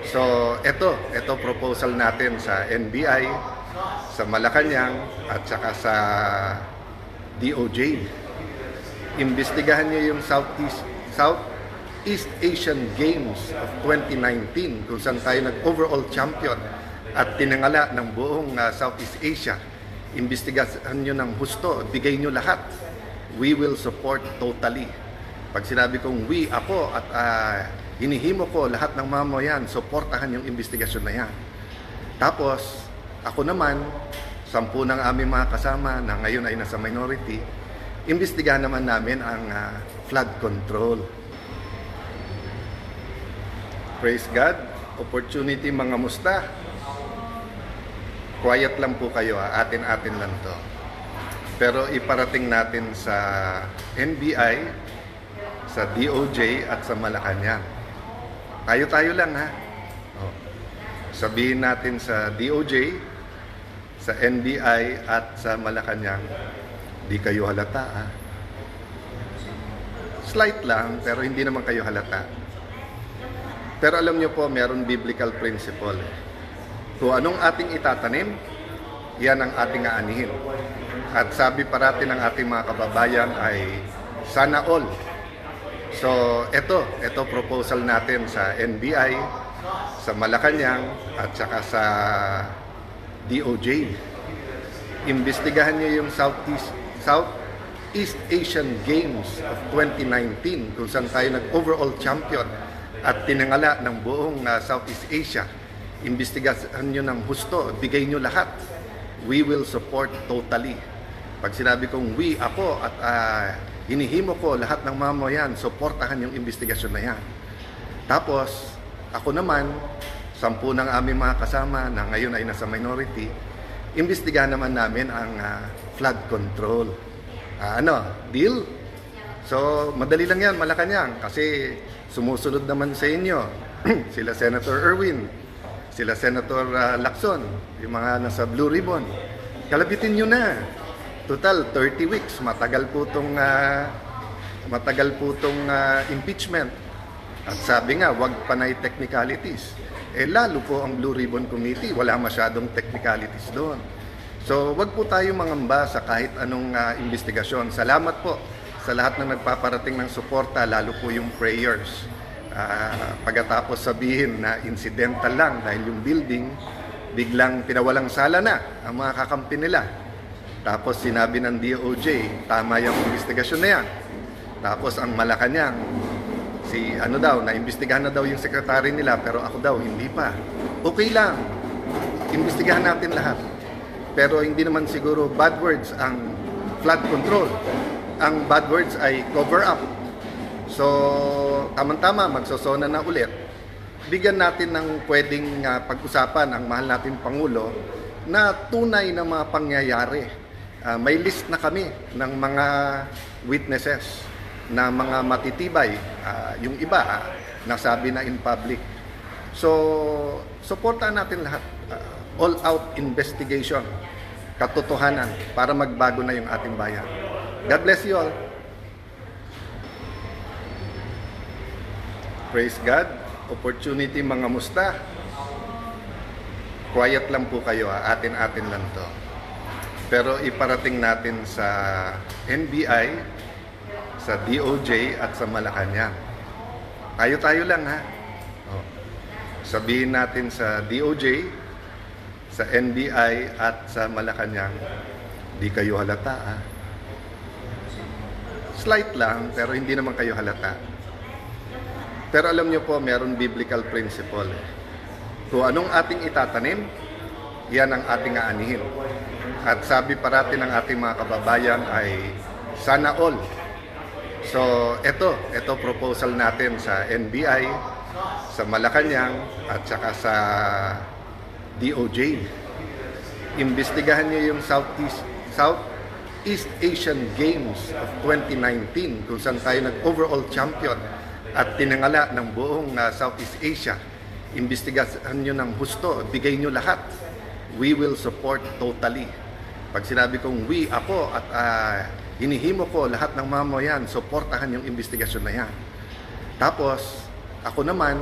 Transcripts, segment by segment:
So, ito proposal natin sa NBI, sa Malacanang, at saka sa DOJ. Imbestigahan niyo yung Southeast Asian Games of 2019 kung saan tayo nag-overall champion at tinangala ng buong Southeast Asia. Imbestigahan niyo ng husto, bigay niyo lahat. We will support totally. Pag sinabi kong we, ako, at hinihimo ko lahat ng mamayan, suportahan yung investigasyon na yan. Tapos, ako naman, 10 ng aming mga kasama na ngayon ay nasa minority, imbestigahan naman namin ang flood control. Praise God. Opportunity mga musta. Quiet lang po kayo, atin-atin lang to. Pero iparating natin sa NBI, sa DOJ at sa Malacanang. Tayo-tayo lang ha. Sabihin natin sa DOJ, sa NBI at sa Malacanang, di kayo halata ha. Slight lang, pero hindi naman kayo halata. Pero alam nyo po, meron biblical principle. Kung anong ating itatanim, yan ang ating aanihin. At sabi parati ng ating mga kababayan ay sana all. So, ito proposal natin sa NBI, sa Malacanang, at saka sa DOJ. Imbestigahan niyo yung Southeast Asian Games of 2019 kung saan tayo nag-overall champion at tinangala ng buong Southeast Asia. Imbestigahan nyo ng husto, bigay nyo lahat. We will support totally. Pag sinabi kong we, ako, at hinihimo ko lahat ng mamayan, suportahan yung investigasyon na yan. Tapos, ako naman, 10 ng aming mga kasama na ngayon ay nasa minority, imbestigahan naman namin ang flood control. Deal? So, madali lang yan, Malacanang, kasi sumusunod naman sa inyo sila Senator Erwin, sila Senator Lacson, yung mga nasa Blue Ribbon. Kalabitin nyo na. Total, 30 weeks. Matagal po itong impeachment. At sabi nga, wag panay technicalities. Lalo po ang Blue Ribbon Committee, wala masyadong technicalities doon. So, wag po tayo mangamba sa kahit anong investigasyon. Salamat po sa lahat na nagpaparating ng suporta, lalo po yung prayers. Pagkatapos sabihin na incidental lang dahil yung building biglang pinawalang sala na ang mga kakampi nila. Tapos sinabi ng DOJ, tama yung investigasyon na yan. Tapos ang Malacanang, naimbestigahan na daw yung sekretary nila, pero ako daw, hindi pa. Okay lang, imbestigahan natin lahat. Pero hindi naman siguro bad words ang flood control. Ang bad words ay cover up. So, tamang-tama, magsosona na ulit. Bigyan natin ng pwedeng pag-usapan ang mahal natin Pangulo na tunay na mga pangyayari. May list na kami ng mga witnesses na mga matitibay. Yung iba, nasabi na in public. So, supportan natin lahat. All-out investigation, katotohanan, para magbago na yung ating bayan. God bless you all. Praise God. Opportunity mga musta. Quiet lang po kayo, atin-atin lang to. Pero iparating natin sa NBI, sa DOJ at sa Malacanang. Tayo-tayo lang ha. Sabihin natin sa DOJ, sa NBI at sa Malacanang, di kayo halata ha. Slight lang, pero hindi naman kayo halata. Pero alam nyo po, meron biblical principle. Kung anong ating itatanim, yan ang ating aanihin. At sabi parati ng ating mga kababayan ay sana all. So, ito proposal natin sa NBI, sa Malacanang, at saka sa DOJ. Imbestigahan nyo yung Southeast Asian Games of 2019 kung saan tayo nag-overall champion at tinangala ng buong Southeast Asia. Imbestigahan nyo ng husto, bigay nyo lahat. We will support totally. Pag sinabi kong we, ako, at hinihimo ko lahat ng mamayan, suportahan yung investigasyon na yan. Tapos, ako naman,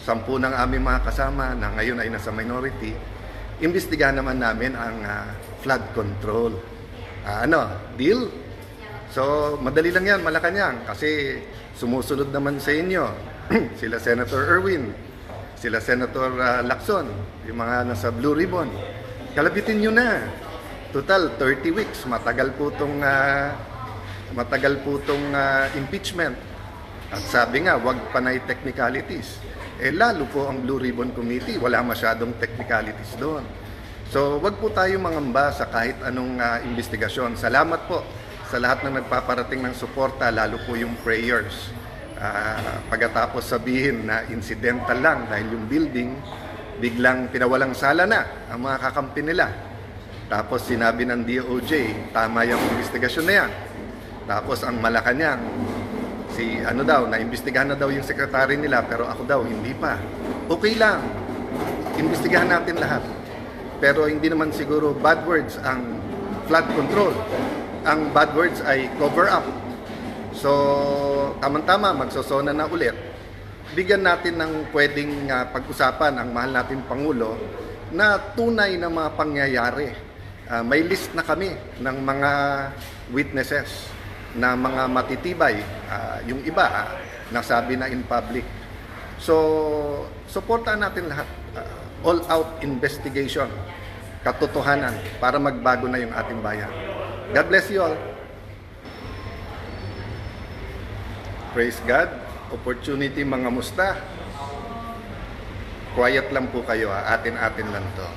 10 ng aming mga kasama na ngayon ay nasa minority, imbestigahan naman namin ang flood control. Deal? So, madali lang yan, Malacanang, kasi sumusunod naman sa inyo sila Senator Erwin, sila Senator Lacson, yung mga nasa Blue Ribbon. Kalabitin nyo na. Total, 30 weeks. Matagal po itong impeachment. At sabi nga, wag panay technicalities. Lalo po ang Blue Ribbon Committee, wala masyadong technicalities doon. So, wag po tayo mangamba sa kahit anong investigasyon. Salamat po sa lahat ng nagpaparating ng suporta, lalo po yung prayers. Pagkatapos sabihin na incidental lang dahil yung building, biglang pinawalang sala na ang mga kakampi nila. Tapos sinabi ng DOJ, tama yung investigasyon na yan. Tapos ang Malacanang, naimbestigahan na daw yung sekretary nila, pero ako daw, hindi pa. Okay lang, imbestigahan natin lahat. Pero hindi naman siguro bad words ang flood control. Ang bad words ay cover up. So, tamang-tama, magsosona na ulit. Bigyan natin ng pwedeng pag-usapan ang mahal nating Pangulo na tunay na mga pangyayari. May list na kami ng mga witnesses na mga matitibay. Yung iba, nasabi na in public. So, supportan natin lahat. All-out investigation, katotohanan, para magbago na yung ating bayan. God bless you all. Praise God. Opportunity mga musta. Quiet lang po kayo, atin-atin lang to.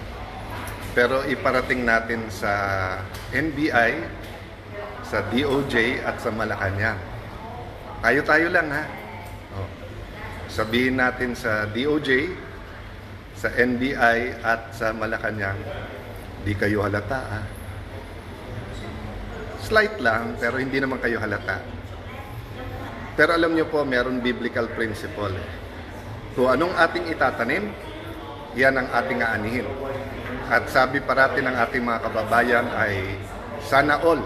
Pero iparating natin sa NBI, sa DOJ at sa Malacanang. Tayo-tayo lang Sabihin natin sa DOJ, sa NBI at sa Malacanang, di kayo halata Slight lang, pero hindi naman kayo halata. Pero alam nyo po, meron biblical principle. Kung anong ating itatanim, yan ang ating aanihin. At sabi parati ng ating mga kababayan ay sana all.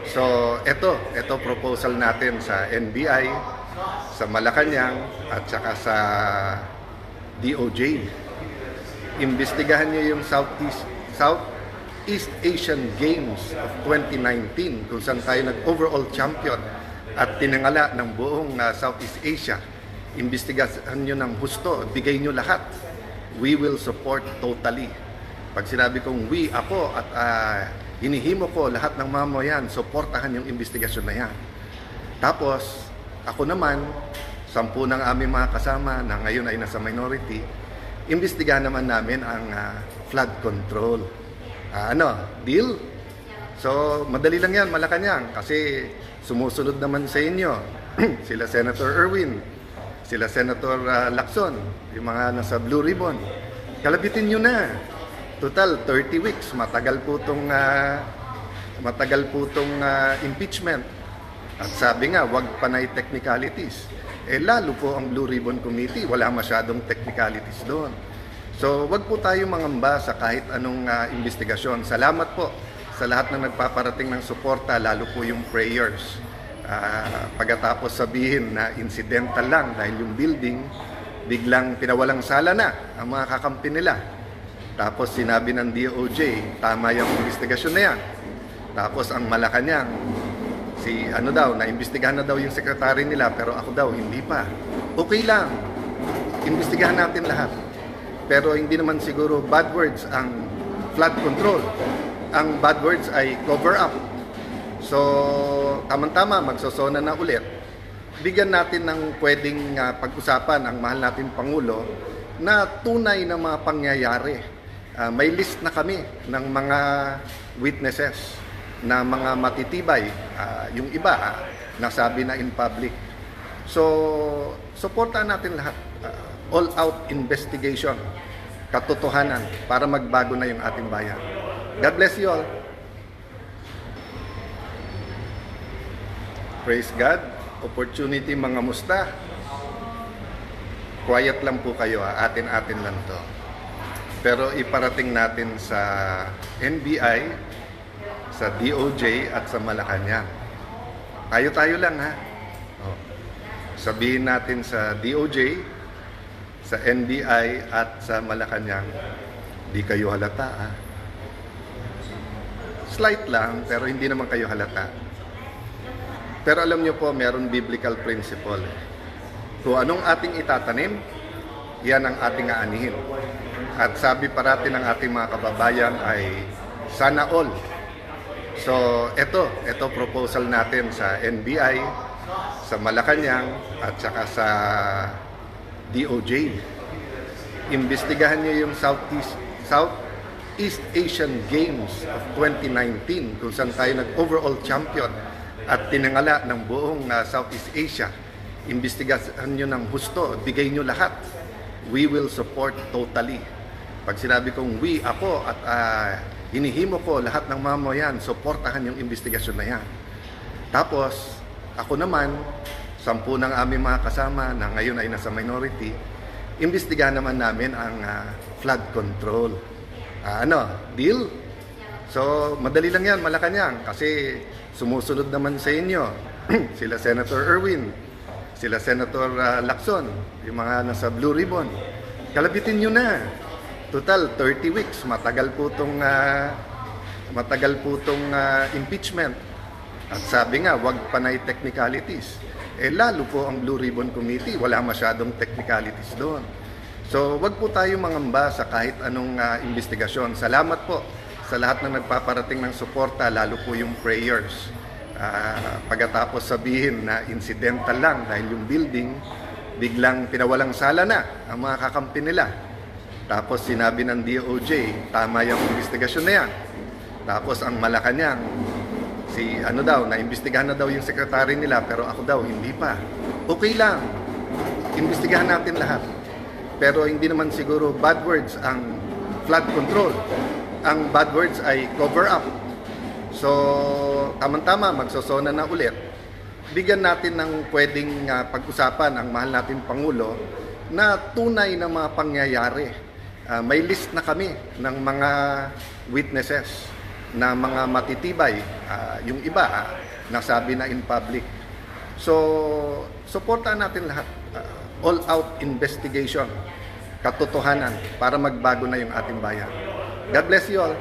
So, ito proposal natin sa NBI, sa Malacanang, at saka sa DOJ. Imbestigahan nyo yung Southeast Asian Games of 2019 kung saan tayo nag-overall champion at tinangala ng buong Southeast Asia. Imbestigahan nyo ng husto, bigay nyo lahat. We will support totally. Pag sinabi kong we, ako, at hinihimo ko lahat ng mamayan, supportahan yung investigasyon na yan. Tapos, ako naman, 10 ng aming mga kasama na ngayon ay nasa minority, imbestigahan naman namin ang flood control. Deal? So, madali lang yan, Malacanang, kasi sumusunod naman sa inyo sila Senator Erwin, sila Senator Lacson, yung mga nasa Blue Ribbon. Kalabitin nyo na. Total, 30 weeks. Matagal po itong impeachment. At sabi nga, wag panay technicalities. Lalo po ang Blue Ribbon Committee, wala masyadong technicalities doon. So, wag po tayo mangamba sa kahit anong investigasyon. Salamat po sa lahat ng nagpaparating ng suporta, lalo po yung prayers. Pagkatapos sabihin na incidental lang dahil yung building, biglang pinawalang sala na ang mga kakampi nila. Tapos sinabi ng DOJ, tama yung investigasyon na yan. Tapos ang Malacanang, naimbestigahan na daw yung sekretary nila, pero ako daw, hindi pa. Okay lang, imbestigahan natin lahat. Pero hindi naman siguro bad words ang flood control. Ang bad words ay cover up. So, tamang-tama, magsosona na ulit. Bigyan natin ng pwedeng pag-usapan ang mahal nating Pangulo na tunay na mga pangyayari. May list na kami ng mga witnesses na mga matitibay. Yung iba, nasabi na in public. So, supportan natin lahat. All-out investigation, katotohanan, para magbago na yung ating bayan. God bless you all. Praise God. Opportunity mga musta. Quiet lang po kayo, atin-atin lang to. Pero iparating natin sa NBI, sa DOJ at sa Malacanang. Tayo-tayo lang Sabihin natin sa DOJ, sa NBI at sa Malacanang, di kayo halata. Slight lang, pero hindi naman kayo halata. Pero alam nyo po, meron biblical principle. Kung anong ating itatanim, yan ang ating aanihin. At sabi parati ng ating mga kababayan ay sana all. So, ito proposal natin sa NBI, sa Malacanang, at saka sa DOJ. Imbestigahan niyo yung Southeast Asian Games of 2019 kung saan tayo nag-overall champion at tinangala ng buong Southeast Asia. Imbestigahan niyo ng husto, bigay niyo lahat. We will support totally. Pag sinabi kong we, ako at hinihimo ko lahat ng mamayan, suportahan yung investigasyon na yan. Tapos, ako naman, 10 ng aming mga kasama na ngayon ay nasa minority, imbestigahan naman namin ang flood control. Deal? So, madali lang yan, Malacanang, kasi sumusunod naman sa inyo sila Senator Erwin, sila Senator Lacson, yung mga nasa Blue Ribbon. Kalabitin nyo na. Total, 30 weeks. Matagal po itong impeachment. At sabi nga, wag panay technicalities. Lalo po ang Blue Ribbon Committee, wala masyadong technicalities doon. So, wag po tayo mangamba sa kahit anong investigasyon. Salamat po sa lahat na nagpaparating ng suporta, lalo po yung prayers. Pagkatapos sabihin na incidental lang dahil yung building, biglang pinawalang sala na ang mga kakampi nila. Tapos sinabi ng DOJ, tama yung investigasyon na yan. Tapos ang Malacanang, naimbestigahan na daw yung sekretary nila, pero ako daw, hindi pa. Okay lang, imbestigahan natin lahat. Pero hindi naman siguro bad words ang flood control. Ang bad words ay cover up. So, tamang-tama, magsosona na ulit. Bigyan natin ng pwedeng pag-usapan ang mahal natin Pangulo na tunay na mga pangyayari. May list na kami ng mga witnesses na mga matitibay. Yung iba, nasabi na in public. So, supportan natin lahat. All-out investigation, katotohanan, para magbago na yung ating bayan. God bless you all.